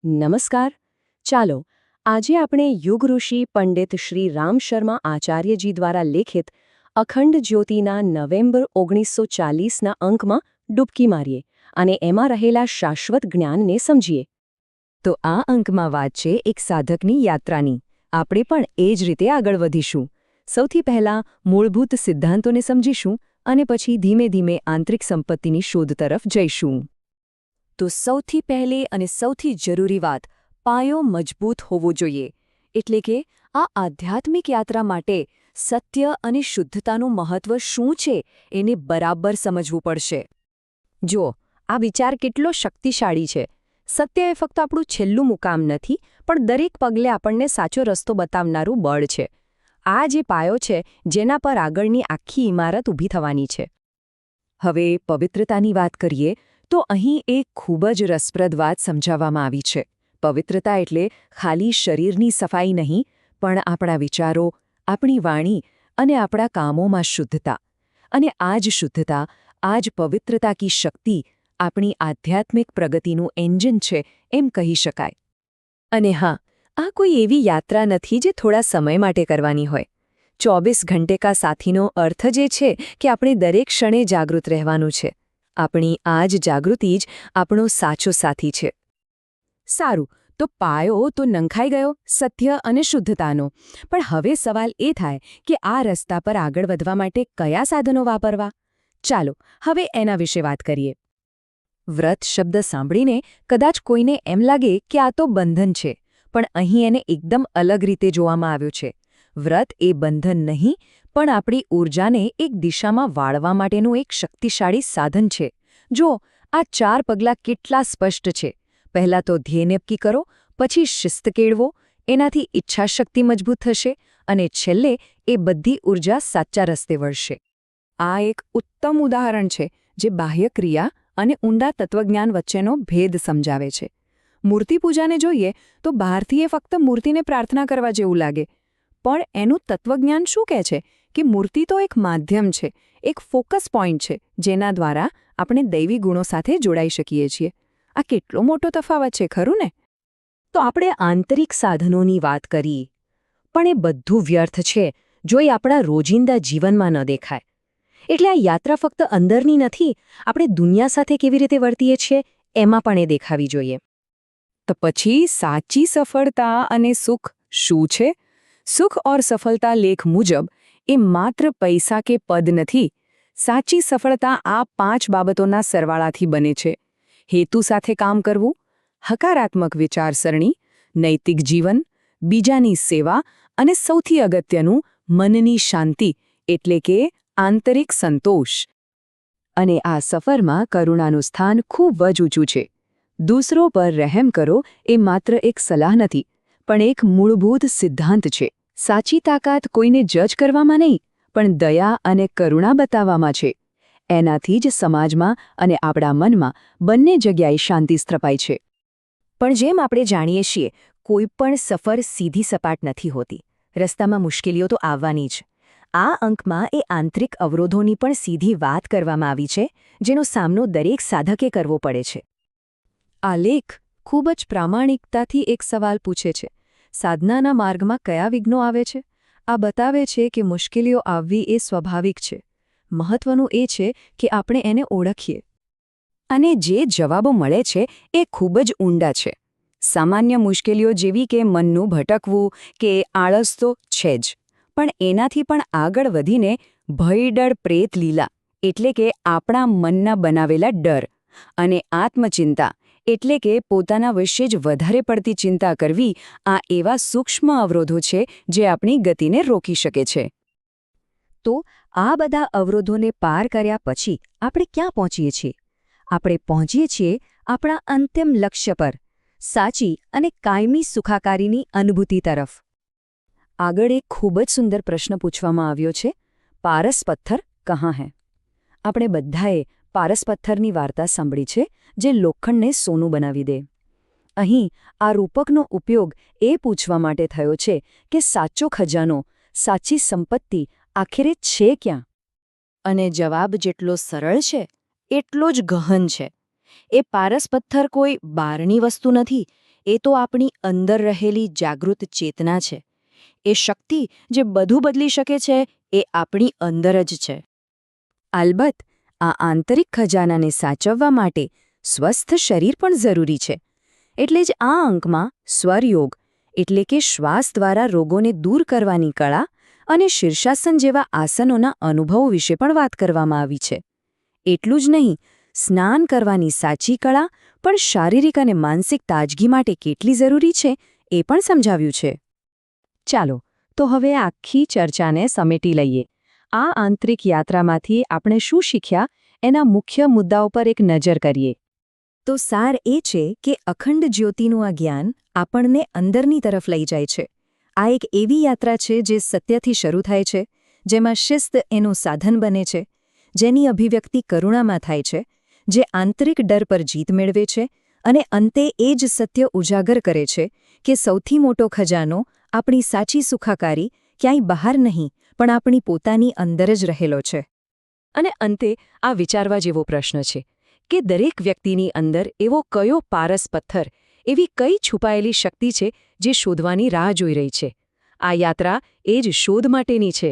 નમસ્કાર. ચાલો આજે આપણે યુગ ઋષિ પંડિત શ્રી રામ શર્મા આચાર્યજી દ્વારા લેખિત અખંડ જ્યોતિના નવેમ્બર 1940ના અંકમાં ડૂબકી મારીએ અને એમાં રહેલા શાશ્વત જ્ઞાનને સમજીએ. તો આ અંકમાં વાત છે એક સાધકની યાત્રાની. આપણે પણ એ જ રીતે આગળ વધીશું. સૌથી પહેલાં મૂળભૂત સિદ્ધાંતોને સમજીશું અને પછી ધીમે ધીમે આંતરિક સંપત્તિની શોધ તરફ જઈશું. તો સૌથી પહેલી અને સૌથી જરૂરી વાત, પાયો મજબૂત હોવો જોઈએ. એટલે કે આ આધ્યાત્મિક યાત્રા માટે સત્ય અને શુદ્ધતાનું મહત્વ શું છે એને બરાબર સમજવું પડશે. જો આ વિચાર કેટલો શક્તિશાળી છે. સત્ય એ ફક્ત આપણું છેલ્લું મુકામ નથી, પણ દરેક પગલે આપણને સાચો રસ્તો બતાવનારું બળ છે. આ જે પાયો છે જેના પર આગળની આખી ઇમારત ઊભી થવાની છે. હવે પવિત્રતાની વાત કરીએ તો અહીં એક ખૂબ જ રસપ્રદ વાત સમજાવવામાં આવી છે. પવિત્રતા એટલે ખાલી શરીરની સફાઈ નહીં, પણ આપણા વિચારો, આપણી વાણી અને આપણા કામોમાં શુદ્ધતા. અને આ જ શુદ્ધતા, આ જ પવિત્રતા કી શક્તિ આપણી આધ્યાત્મિક પ્રગતિનું એન્જિન છે એમ કહી શકાય. અને હા, આ કોઈ એવી યાત્રા નથી જે થોડા સમય માટે કરવાની હોય. 24 ઘંટે કા સાથીનો અર્થ જ છે કે આપણે દરેક ક્ષણે જાગૃત રહેવાનું છે. આપણી આ જ જાગૃતિ જ આપણો સાચો સાથી છે. સારું, તો પાયો તો નંખાઈ ગયો સત્ય અને શુદ્ધતાનો. પણ હવે સવાલ એ થાય કે આ રસ્તા પર આગળ વધવા માટે કયા સાધનો વાપરવા? ચાલો હવે એના વિશે વાત કરીએ. વ્રત શબ્દ સાંભળીને કદાચ કોઈને એમ લાગે કે આ તો બંધન છે, પણ અહીં એને એકદમ અલગ રીતે જોવામાં આવ્યું છે. વ્રત એ બંધન નહીં, પણ આપણી ઊર્જાને એક દિશામાં વાળવા માટેનું એક શક્તિશાળી સાધન છે. જો આ 4 પગલાં કેટલા સ્પષ્ટ છે. પહેલાં તો ધ્યેય નક્કી કરો, પછી શિસ્ત કેળવો, એનાથી ઈચ્છાશક્તિ મજબૂત થશે અને છેલ્લે એ બધી ઊર્જા સાચા રસ્તે વળશે. આ એક ઉત્તમ ઉદાહરણ છે જે બાહ્ય ક્રિયા અને ઊંડા તત્વજ્ઞાન વચ્ચેનો ભેદ સમજાવે છે. મૂર્તિપૂજાને જોઈએ તો બહારથી એ ફક્ત મૂર્તિને પ્રાર્થના કરવા જેવું લાગે, પણ એનું તત્વજ્ઞાન શું કહે છે કે મૂર્તિ તો એક માધ્યમ છે, એક ફોકસ પોઈન્ટ છે જેના દ્વારા આપણે દૈવી ગુણો સાથે જોડાઈ શકીએ છીએ. આ કેટલો મોટો તફાવત છે, ખરું ને? તો આપણે આંતરિક સાધનોની વાત કરી, પણ એ બધું વ્યર્થ છે જો એ આપણા રોજિંદા જીવનમાં ન દેખાય. એટલે આ યાત્રા ફક્ત અંદરની નથી, આપણે દુનિયા સાથે કેવી રીતે વર્તીએ છીએ એમાં પણ એ દેખાવી જોઈએ. તો પછી સાચી સફળતા અને સુખ શું છે? સુખ और સફળતા લેખ મુજબ એ માત્ર પૈસા કે પદ નથી. સાચી સફળતા આ 5 બાબતોના સરવાળાથી બને છે. હેતુ સાથે કામ કરવું, હકારાત્મક વિચારસરણી, નૈતિક જીવન, બીજાની સેવા અને સૌથી અગત્યનું મનની શાંતિ, એટલે કે આંતરિક સંતોષ. અને આ સફરમાં કરુણાનું સ્થાન ખૂબ જ ઊંચું છે. દૂસરો પર રહેમ કરો એ માત્ર એક સલાહ નથી, પણ એક મૂળભૂત સિદ્ધાંત છે. સાચી તાકાત કોઈને જજ કરવામાં નહીં, પણ દયા અને કરુણા બતાવવામાં છે. એનાથી જ સમાજમાં અને આપણા મનમાં બંને જગ્યાએ શાંતિ સ્થપાય છે. પણ જેમ આપણે જાણીએ છીએ, કોઈ પણ સફર સીધી સપાટ નથી હોતી. રસ્તામાં મુશ્કેલીઓ તો આવવાની જ. આ અંકમાં એ આંતરિક અવરોધોની પણ સીધી વાત કરવામાં આવી છે, જેનો સામનો દરેક સાધકે કરવો પડે છે. આ લેખ ખૂબ જ પ્રામાણિકતાથી એક સવાલ પૂછે છે: સાધનાના માર્ગમાં કયા વિઘ્નો આવે છે? આ બતાવે છે કે મુશ્કેલીઓ આવવી એ સ્વાભાવિક છે. મહત્વનું એ છે કે આપણે એને ઓળખીએ. અને જે જવાબો મળે છે એ ખૂબ જ ઊંડા છે. સામાન્ય મુશ્કેલીઓ જેવી કે મનનું ભટકવું કે આળસ તો છે જ, પણ એનાથી પણ આગળ વધીને ભય ડર પ્રેત લીલા, એટલે કે આપણા મનના બનાવેલા ડર, અને આત્મચિંતા, એટલે કે પોતાના વિશે જ વધારે પડતી ચિંતા કરવી, આ એવા સૂક્ષ્મ અવરોધો છે જે આપણી ગતિને રોકી શકે છે. તો આ બધા અવરોધોને પાર કર્યા પછી આપણે ક્યાં પહોંચીએ છીએ? આપણે પહોંચીએ છીએ આપણા અંતિમ લક્ષ્ય પર, સાચી અને કાયમી સુખાકારીની અનુભૂતિ તરફ. આગળ એક ખૂબ જ સુંદર પ્રશ્ન પૂછવામાં આવ્યો છે: પારસ પથ્થર કહાં હૈ? આપણે બધાએ પારસ પથ્થરની વાર્તા સાંભળી છે, જે લોખંડને સોનું બનાવી દે. અહીં આ રૂપકનો ઉપયોગ એ પૂછવા માટે થયો છે કે સાચો ખજાનો, સાચી સંપત્તિ આખરે છે ક્યાં? અને જવાબ જેટલો સરળ છે એટલો જ ગહન છે. એ પારસ પથ્થર કોઈ બહારની વસ્તુ નથી, એ તો આપણી અંદર રહેલી જાગૃત ચેતના છે. એ શક્તિ જે બધું બદલી શકે છે એ આપણી અંદર જ છે. અલબત્ત, આ આંતરિક ખજાનાને સાચવવા માટે સ્વસ્થ શરીર પણ જરૂરી છે. એટલે જ આ અંકમાં સ્વરયોગ એટલે કે શ્વાસ દ્વારા રોગોને દૂર કરવાની કળા અને શીર્ષાસન જેવા આસનોના અનુભવો વિશે પણ વાત કરવામાં આવી છે. એટલું જ નહીં, સ્નાન કરવાની સાચી કળા પણ શારીરિક અને માનસિક તાજગી માટે કેટલી જરૂરી છે એ પણ સમજાવ્યું છે. ચાલો તો હવે આખી ચર્ચાને સમેટી લઈએ. આ આંતરિક યાત્રામાંથી આપણે શું શીખ્યા એના મુખ્ય મુદ્દાઓ પર એક નજર કરીએ. તો સાર એ છે કે અખંડ જ્યોતિનું આ જ્ઞાન આપણને અંદરની તરફ લઈ જાય છે. આ એક એવી યાત્રા છે જે સત્યથી શરૂ થાય છે, જેમાં શિસ્ત એનું સાધન બને છે, જેની અભિવ્યક્તિ કરુણામાં થાય છે, જે આંતરિક ડર પર જીત મેળવે છે અને અંતે એ જ સત્ય ઉજાગર કરે છે કે સૌથી મોટો ખજાનો આપણી સાચી સુખાકારી ક્યાંય બહાર નહીં પણ આપણી પોતાની અંદર જ રહેલો છે. અને અંતે આ વિચારવા જેવો પ્રશ્ન છે કે દરેક વ્યક્તિની અંદર એવો કયો પારસ પથ્થર, એવી કઈ છુપાયેલી શક્તિ છે જે શોધવાની રાહ જોઈ રહી છે. આ યાત્રા એ જ શોધ માટેની છે.